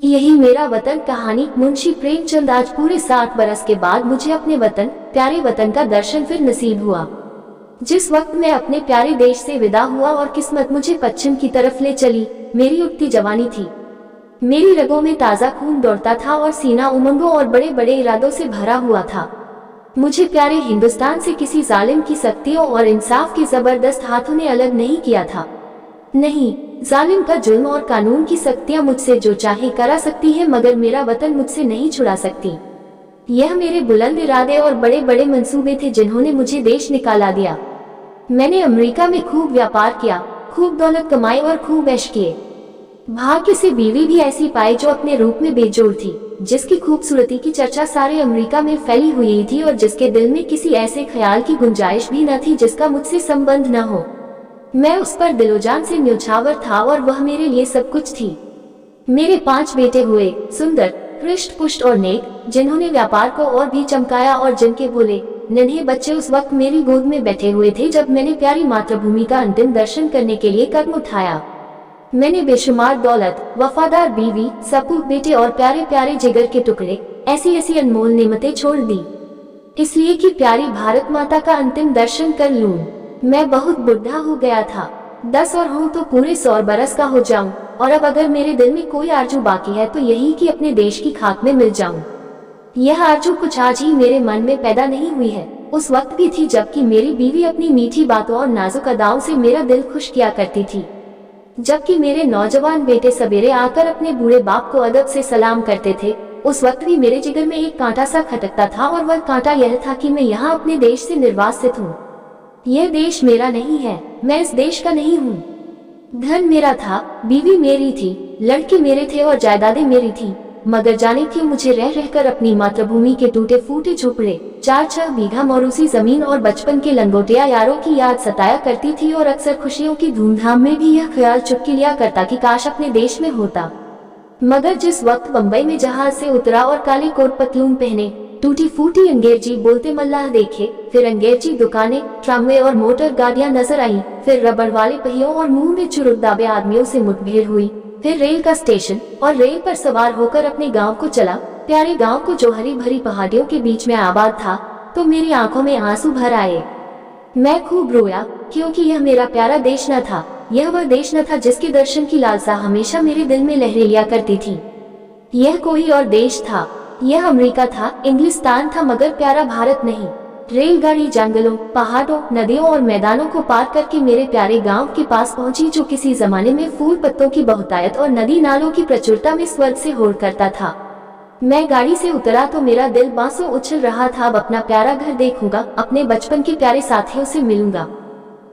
यही मेरा वतन कहानी। मुंशी प्रेमचंद। आज पूरे 60 बरस के बाद मुझे अपने वतन, प्यारे वतन का दर्शन फिर नसीब हुआ। जिस वक्त मैं अपने प्यारे देश से विदा हुआ और किस्मत मुझे पश्चिम की तरफ ले चली, मेरी उठती जवानी थी। मेरी रगों में ताजा खून दौड़ता था और सीना उमंगों और बड़े बड़े इरादों से भरा हुआ था। मुझे प्यारे हिंदुस्तान से किसी जालिम की सख्तियों और इंसाफ के जबरदस्त हाथों ने अलग नहीं किया था। नहीं, जालिम का जुल्म और कानून की सख्तियां मुझसे जो चाहे करा सकती है, मगर मेरा वतन मुझसे नहीं छुड़ा सकती। यह मेरे बुलंद इरादे और बड़े बड़े मंसूबे थे जिन्होंने मुझे देश निकाला दिया। मैंने अमेरिका में खूब व्यापार किया, खूब दौलत कमाई और खूब ऐश किए। भाग्य से बीवी भी ऐसी पाई जो अपने रूप में बेजोड़ थी, जिसकी खूबसूरती की चर्चा सारे अमेरिका में फैली हुई थी और जिसके दिल में किसी ऐसे ख्याल की गुंजाइश भी न थी जिसका मुझसे संबंध न हो। मैं उस पर दिलोजान से न्यौछावर था और वह मेरे लिए सब कुछ थी। मेरे 5 बेटे हुए, सुंदर, हृष्ट पुष्ट और नेक, जिन्होंने व्यापार को और भी चमकाया और जिनके भोले नन्हे बच्चे उस वक्त मेरी गोद में बैठे हुए थे जब मैंने प्यारी मातृभूमि का अंतिम दर्शन करने के लिए कदम उठाया। मैंने बेशुमार दौलत, वफादार बीवी, सपूत बेटे और प्यारे प्यारे जिगर के टुकड़े, ऐसी ऐसी अनमोल नेमतें छोड़ दी, इसलिए कि प्यारी भारत माता का अंतिम दर्शन कर लूं। मैं बहुत बुढ़ा हो गया था, 10 और हूँ तो पूरे 100 बरस का हो जाऊं, और अब अगर मेरे दिल में कोई आरजू बाकी है तो यही कि अपने देश की खाक में मिल जाऊं। यह आरजू कुछ आज ही मेरे मन में पैदा नहीं हुई है, उस वक्त भी थी जबकि मेरी बीवी अपनी मीठी बातों और नाजुक अदाओं से मेरा दिल खुश किया करती थी। जबकि मेरे नौजवान बेटे सवेरे आकर अपने बूढ़े बाप को अदब से सलाम करते थे, उस वक्त भी मेरे जिगर में एक कांटा सा खटकता था और वह कांटा यह था कि मैं यहाँ अपने देश से निर्वासित हूँ। यह देश मेरा नहीं है, मैं इस देश का नहीं हूँ। धन मेरा था, बीवी मेरी थी, लड़के मेरे थे और जायदादें मेरी थी, मगर जाने क्यों मुझे रह रहकर अपनी मातृभूमि के टूटे फूटे झोपड़े, 4-6 बीघा मौरूसी जमीन और बचपन के लंगोटिया यारों की याद सताया करती थी और अक्सर खुशियों की धूमधाम में भी यह ख्याल चुपके लिया करता कि काश अपने देश में होता। मगर जिस वक्त बम्बई में जहाज से उतरा और काले कोट पतलून पहने, टूटी फूटी अंग्रेजी बोलते मल्लाह देखे, फिर अंग्रेजी दुकानें, ट्रामवे और मोटर गाड़ियां नजर आई, फिर रबड़ वाले पहियों और मुंह में चुरुट दाबे आदमियों से मुठभेड़ हुई, फिर रेल का स्टेशन और रेल पर सवार होकर अपने गांव को चला, प्यारे गांव को जो हरी भरी पहाड़ियों के बीच में आबाद था, तो मेरी आंखों में आंसू भर आए। मैं खूब रोया, क्योंकि यह मेरा प्यारा देश न था, यह वह देश न था जिसके दर्शन की लालसा हमेशा मेरे दिल में लहरे लिया करती थी। यह कोई और देश था, यह अमेरिका था, इंग्लिस्तान था, मगर प्यारा भारत नहीं। रेलगाड़ी जंगलों, पहाड़ों, नदियों और मैदानों को पार करके मेरे प्यारे गांव के पास पहुंची, जो किसी जमाने में फूल पत्तों की बहुतायत और नदी नालों की प्रचुरता में स्वर्ग से होड़ करता था। मैं गाड़ी से उतरा तो मेरा दिल बांसों उछल रहा था। अब अपना प्यारा घर देखूंगा, अपने बचपन के प्यारे साथियों से मिलूंगा।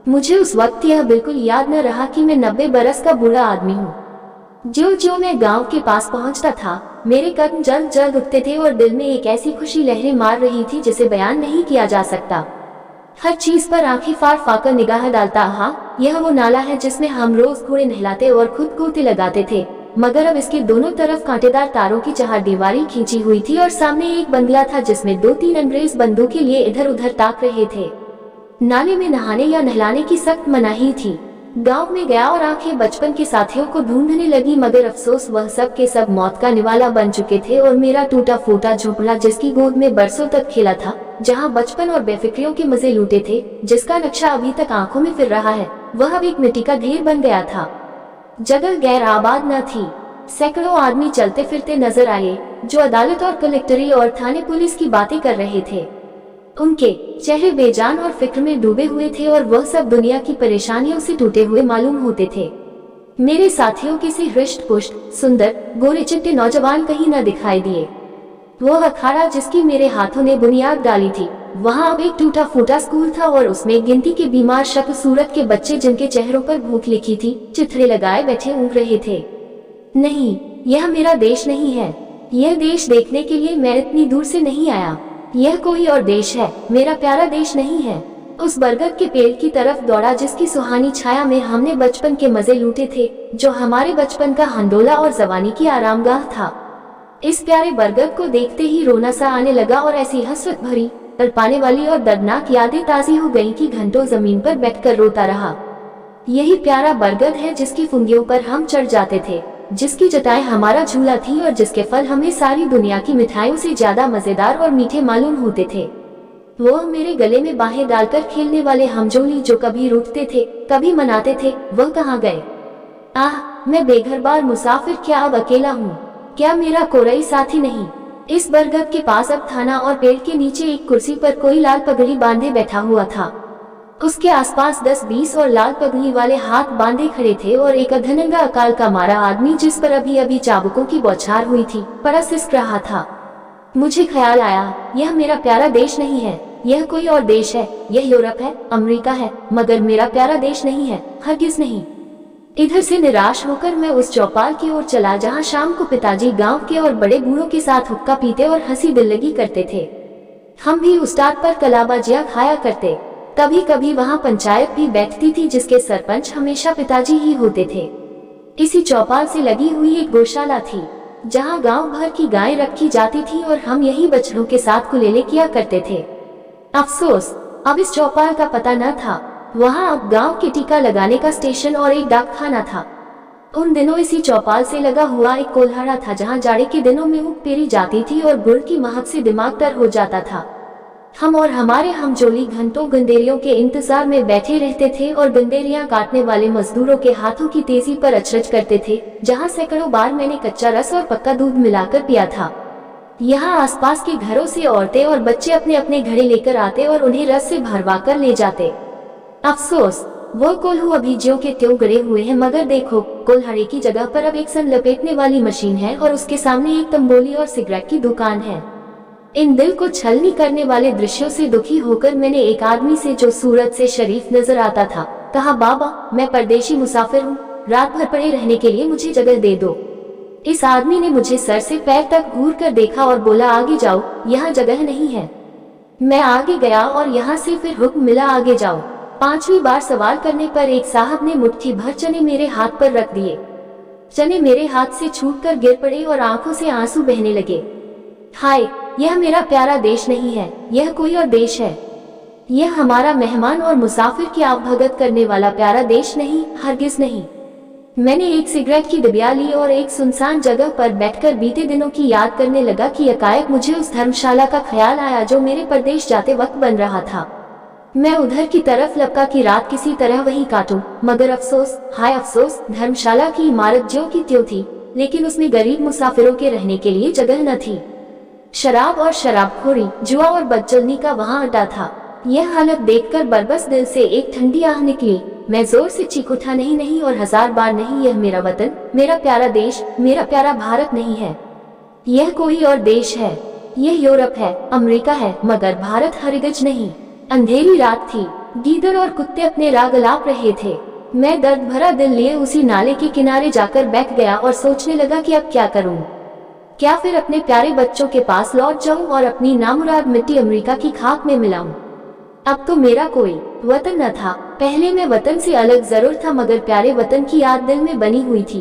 मुझे उस वक्त यह बिल्कुल याद न रहा कि मैं 90 बरस का बूढ़ा आदमी हूँ। ज्यों ज्यों मैं गांव के पास पहुंचता था, मेरे कदम जल्द जल्द उठते थे और दिल में एक ऐसी खुशी लहरें मार रही थी जिसे बयान नहीं किया जा सकता। हर चीज पर आंखें फाड़ फाड़ निगाह डालता, हाँ, यह वो नाला है जिसमें हम रोज घोड़े नहलाते और खुद गोते लगाते थे, मगर अब इसके दोनों तरफ कांटेदार तारों की चहारदीवारी खींची हुई थी और सामने एक बंगला था जिसमें 2-3 अंग्रेज बंदूकें लिए इधर उधर ताक रहे थे। नाले में नहाने या नहलाने की सख्त मनाही थी। गांव में गया और आंखें बचपन के साथियों को ढूंढने लगी, मगर अफसोस वह सब के सब मौत का निवाला बन चुके थे और मेरा टूटा फूटा झोपड़ा जिसकी गोद में बरसों तक खेला था, जहां बचपन और बेफिक्रियों के मजे लूटे थे, जिसका नक्शा अभी तक आंखों में फिर रहा है, वह अब एक मिट्टी का ढेर बन गया था। जगह गैर आबाद न थी। सैकड़ों आदमी चलते फिरते नजर आए जो अदालत और कलेक्टरी और थाने पुलिस की बातें कर रहे थे। उनके चेहरे बेजान और फिक्र में डूबे हुए थे और वह सब दुनिया की परेशानियों से टूटे हुए मालूम होते थे। मेरे साथियों किसी हृष्ट पुष्ट, सुंदर, गोरे चिट्टे नौजवान कहीं न दिखाई दिए। वह अखाड़ा जिसकी मेरे हाथों ने बुनियाद डाली थी, वहाँ अब एक टूटा फूटा स्कूल था और उसमें गिनती के बीमार शक्ल सूरत के बच्चे जिनके चेहरों पर भूख लिखी थी, चिथड़े लगाए बैठे ऊँघ रहे थे। नहीं, यह मेरा देश नहीं है। यह देश देखने के लिए मैं इतनी दूर से नहीं आया। यह कोई और देश है, मेरा प्यारा देश नहीं है। उस बरगद के पेड़ की तरफ दौड़ा जिसकी सुहानी छाया में हमने बचपन के मजे लूटे थे, जो हमारे बचपन का हंडोला और जवानी की आरामगाह था। इस प्यारे बरगद को देखते ही रोना सा आने लगा और ऐसी हसरत भरी, तड़पाने वाली और दर्दनाक यादें ताजी हो गईं कि घंटों जमीन पर बैठकर रोता रहा। यही प्यारा बरगद है जिसकी फुंगियों पर हम चढ़ जाते थे। जिसकी जटाएं हमारा झूला थी और जिसके फल हमें सारी दुनिया की मिठाइयों से ज्यादा मजेदार और मीठे मालूम होते थे। वो मेरे गले में बाहें डालकर खेलने वाले हमजोली जो कभी रूठते थे कभी मनाते थे, वह कहाँ गए? आह, मैं बेघर बार मुसाफिर क्या अब अकेला हूँ? क्या मेरा कोई साथी नहीं? इस बरगद के पास अब थाना और पेड़ के नीचे एक कुर्सी पर कोई लाल पगड़ी बांधे बैठा हुआ था। उसके आसपास 10-20 और लाल पगड़ी वाले हाथ बांधे खड़े थे और एक अधनंगा अकाल का मारा आदमी जिस पर अभी अभी चाबुकों की बौछार हुई थी पड़ा सिसक रहा था। मुझे ख्याल आया, यह मेरा प्यारा देश नहीं है, यह कोई और देश है, यह यूरोप है, अमेरिका है, मगर मेरा प्यारा देश नहीं है, हरगिज नहीं। इधर से निराश होकर मैं उस चौपाल की ओर चला जहाँ शाम को पिताजी गांव के और बड़े बूढ़ों के साथ हुक्का पीते और हंसी दिल्लगी करते थे। हम भी उस टाट पर कलाबाजियां खाया करते। कभी कभी वहाँ पंचायत भी बैठती थी जिसके सरपंच हमेशा पिताजी ही होते थे। इसी चौपाल से लगी हुई एक गौशाला थी जहाँ गांव भर की गायें रखी जाती थी और हम यही बछड़ों के साथ कुलेले किया करते थे। अफसोस, अब इस चौपाल का पता न था। वहाँ अब गांव के टीका लगाने का स्टेशन और एक डाकखाना था। उन दिनों इसी चौपाल से लगा हुआ एक कोल्हारा था जहाँ जाड़े के दिनों में ऊँट पेरी जाती थी और गुड़ की महक से दिमाग तर हो जाता था। हम और हमारे हमजोली घंटों गंदेरियों के इंतजार में बैठे रहते थे और गंदेरियां काटने वाले मजदूरों के हाथों की तेजी पर अचरज करते थे जहाँ सैकड़ों बार मैंने कच्चा रस और पक्का दूध मिलाकर पिया था। यहाँ आसपास के घरों से औरतें और बच्चे अपने अपने घड़े लेकर आते और उन्हें रस से भरवा कर ले जाते। अफसोस, वो कोल्हू अभी ज्यों के त्यों गड़े हुए हैं, मगर देखो, कोल्हारे की जगह पर अब एक सन लपेटने वाली मशीन है और उसके सामने एक तंबोली और सिगरेट की दुकान है। इन दिल को छलनी करने वाले दृश्यों से दुखी होकर मैंने एक आदमी से जो सूरत से शरीफ नजर आता था कहा, बाबा, मैं परदेशी मुसाफिर हूँ, रात भर पड़े रहने के लिए मुझे जगह दे दो। इस आदमी ने मुझे सर से पैर तक घूर कर देखा और बोला, आगे जाओ, यहाँ जगह नहीं है। मैं आगे गया और यहाँ से फिर हुक्म मिला, आगे जाओ। 5वीं बार सवाल करने पर एक साहब ने मुट्ठी भर चने मेरे हाथ पर रख दिए। चने मेरे हाथ से छूटकर गिर पड़े और आंखों से आंसू बहने लगे। हाय, यह मेरा प्यारा देश नहीं है, यह कोई और देश है। यह हमारा मेहमान और मुसाफिर की आवभगत करने वाला प्यारा देश नहीं, हरगिज नहीं। मैंने एक सिगरेट की डिबिया ली और एक सुनसान जगह पर बैठकर बीते दिनों की याद करने लगा कि एकाएक मुझे उस धर्मशाला का ख्याल आया जो मेरे परदेश जाते वक्त बन रहा था। मैं उधर की तरफ लपका कि रात किसी तरह वहीं काटूं, मगर अफसोस, हाय अफसोस, धर्मशाला की इमारत ज्यों की त्यों थी, लेकिन उसमें गरीब मुसाफिरों के रहने के लिए जगह न थी। शराब और शराबखोरी, जुआ और बदचलनी का वहाँ अड्डा था। यह हालत देखकर बरबस दिल से एक ठंडी आह निकली। मैं जोर से चीख उठा, नहीं नहीं और 1000 बार नहीं, यह मेरा वतन, मेरा प्यारा देश, मेरा प्यारा भारत नहीं है। यह कोई और देश है। यह यूरोप है, अमेरिका है, मगर भारत हरगिज नहीं। अंधेरी रात थी। गीदड़ और कुत्ते अपने राग अलाप रहे थे। मैं दर्द भरा दिल लिए उसी नाले के किनारे जाकर बैठ गया और सोचने लगा कि अब क्या करूं। क्या फिर अपने प्यारे बच्चों के पास लौट जाऊं और अपनी नामुराद मिट्टी अमेरिका की खाक में मिलाऊं? अब तो मेरा कोई वतन न था। पहले मैं वतन से अलग जरूर था, मगर प्यारे वतन की याद दिल में बनी हुई थी।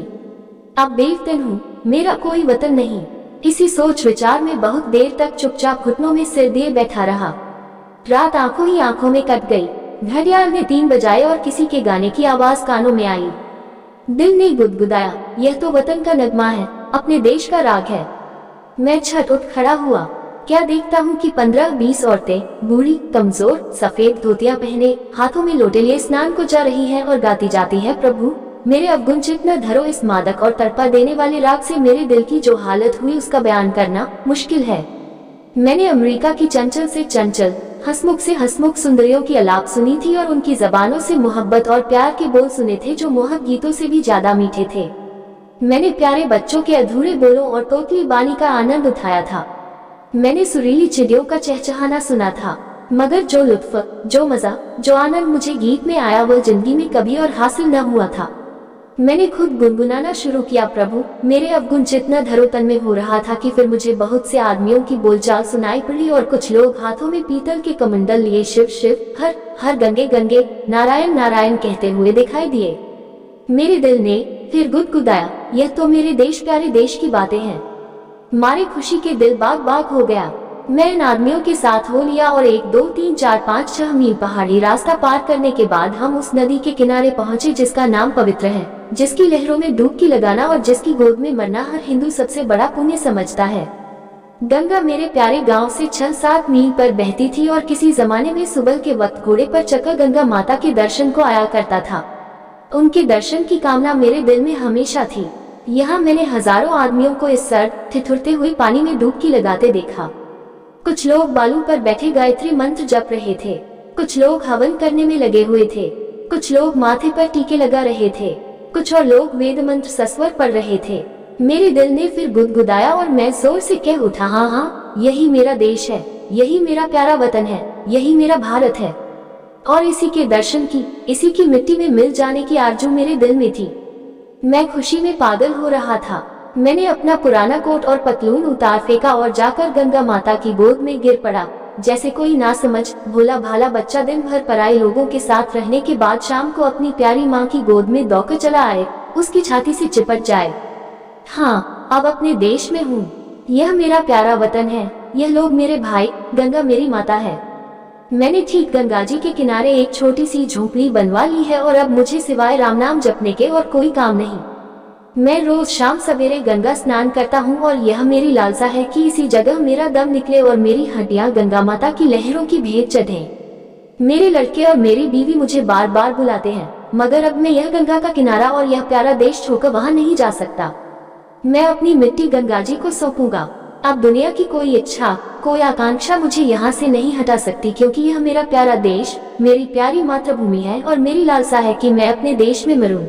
अब बेवतन हूँ, मेरा कोई वतन नहीं। इसी सोच विचार में बहुत देर तक चुपचाप घुटनों में सिर दिए बैठा रहा। रात आंखों ही आंखों में कट गई। घड़ियाल ने 3 बजाए और किसी के गाने की आवाज कानों में आई। दिल ने गुदगुदाया, यह तो वतन का नगमा है, अपने देश का राग है। मैं छट उठ खड़ा हुआ। क्या देखता हूँ कि 15-20 औरतें, बूढ़ी, कमजोर, सफेद धोतियां पहने, हाथों में लोटे लिए स्नान को जा रही हैं और गाती जाती है, प्रभु मेरे अवगुण चित्त न धरो। इस मादक और तड़पा देने वाले राग से मेरे दिल की जो हालत हुई उसका बयान करना मुश्किल है। मैंने अमेरिका की चंचल से चंचल, हंसमुख से हंसमुख सुंदरियों की आलाप सुनी थी और उनकी जबानों से मोहब्बत और प्यार के बोल सुने थे जो मोहक गीतों से भी ज्यादा मीठे थे। मैंने प्यारे बच्चों के अधूरे बोलों और तोतली बानी का आनंद उठाया था। मैंने सुरीली चिड़ियों का चहचहाना सुना था, मगर जो लुत्फ, जो मजा, जो आनंद मुझे गीत में आया वह जिंदगी में कभी और हासिल न हुआ था। मैंने खुद गुनगुनाना शुरू किया, प्रभु मेरे अवगुण जितना धरो तन में हो रहा था कि फिर मुझे बहुत से आदमियों की बोलचाल सुनाई पड़ी और कुछ लोग हाथों में पीतल के कमंडल लिए शिव शिव, हर हर, गंगे गंगे, नारायण नारायण कहते हुए दिखाई दिए। मेरे दिल ने फिर गुदगुदाया, यह तो मेरे देश प्यारे देश की बातें हैं। मारे खुशी के दिल बाग बाग हो गया। मैं इन आदमियों के साथ हो लिया और 1 2 3 4 5 6 मील पहाड़ी रास्ता पार करने के बाद हम उस नदी के किनारे पहुंचे जिसका नाम पवित्र है, जिसकी लहरों में डुबकी लगाना और जिसकी गोद में मरना हर हिंदू सबसे बड़ा पुण्य समझता है। गंगा मेरे प्यारे गांव से 6-7 मील पर बहती थी और किसी जमाने में सुबह के वक्त घोड़े पर चढ़कर गंगा माता के दर्शन को आया करता था। उनके दर्शन की कामना मेरे दिल में हमेशा थी। यहाँ मैंने हजारों आदमियों को इस सर्द ठिठुरते हुए पानी में डुबकी लगाते देखा। कुछ लोग बालू पर बैठे गायत्री मंत्र जप रहे थे, कुछ लोग हवन करने में लगे हुए थे, कुछ लोग माथे पर टीके लगा रहे थे, कुछ और लोग वेद मंत्र सस्वर पढ़ रहे थे। मेरे दिल ने फिर गुदगुदाया और मैं जोर से कह उठा, हाँ हाँ, यही मेरा देश है, यही मेरा प्यारा वतन है, यही मेरा भारत है। और इसी के दर्शन की, इसी की मिट्टी में मिल जाने की आरज़ू मेरे दिल में थी। मैं खुशी में पागल हो रहा था। मैंने अपना पुराना कोट और पतलून उतार फेंका और जाकर गंगा माता की गोद में गिर पड़ा। जैसे कोई नासमझ भोला भाला बच्चा दिन भर पराए लोगों के साथ रहने के बाद शाम को अपनी प्यारी माँ की गोद में दौड़कर चला आए, उसकी छाती से चिपट जाए। हाँ, अब अपने देश में हूँ। यह मेरा प्यारा वतन है, यह लोग मेरे भाई, गंगा मेरी माता है। मैंने ठीक गंगा जी के किनारे एक छोटी सी झोंपड़ी बनवा ली है और अब मुझे सिवाय राम नाम जपने के और कोई काम नहीं। मैं रोज शाम सवेरे गंगा स्नान करता हूँ और यह मेरी लालसा है कि इसी जगह मेरा दम निकले और मेरी हड्डियाँ गंगा माता की लहरों की भेंट चढ़ें। मेरे लड़के और मेरी बीवी मुझे बार बार बुलाते हैं, मगर अब मैं यह गंगा का किनारा और यह प्यारा देश छोड़कर वहाँ नहीं जा सकता। मैं अपनी मिट्टी गंगा जी को सौंपूंगा। अब दुनिया की कोई इच्छा, कोई आकांक्षा मुझे यहाँ से नहीं हटा सकती, क्योंकि यह मेरा प्यारा देश, मेरी प्यारी मातृभूमि है और मेरी लालसा है कि मैं अपने देश में मरूं।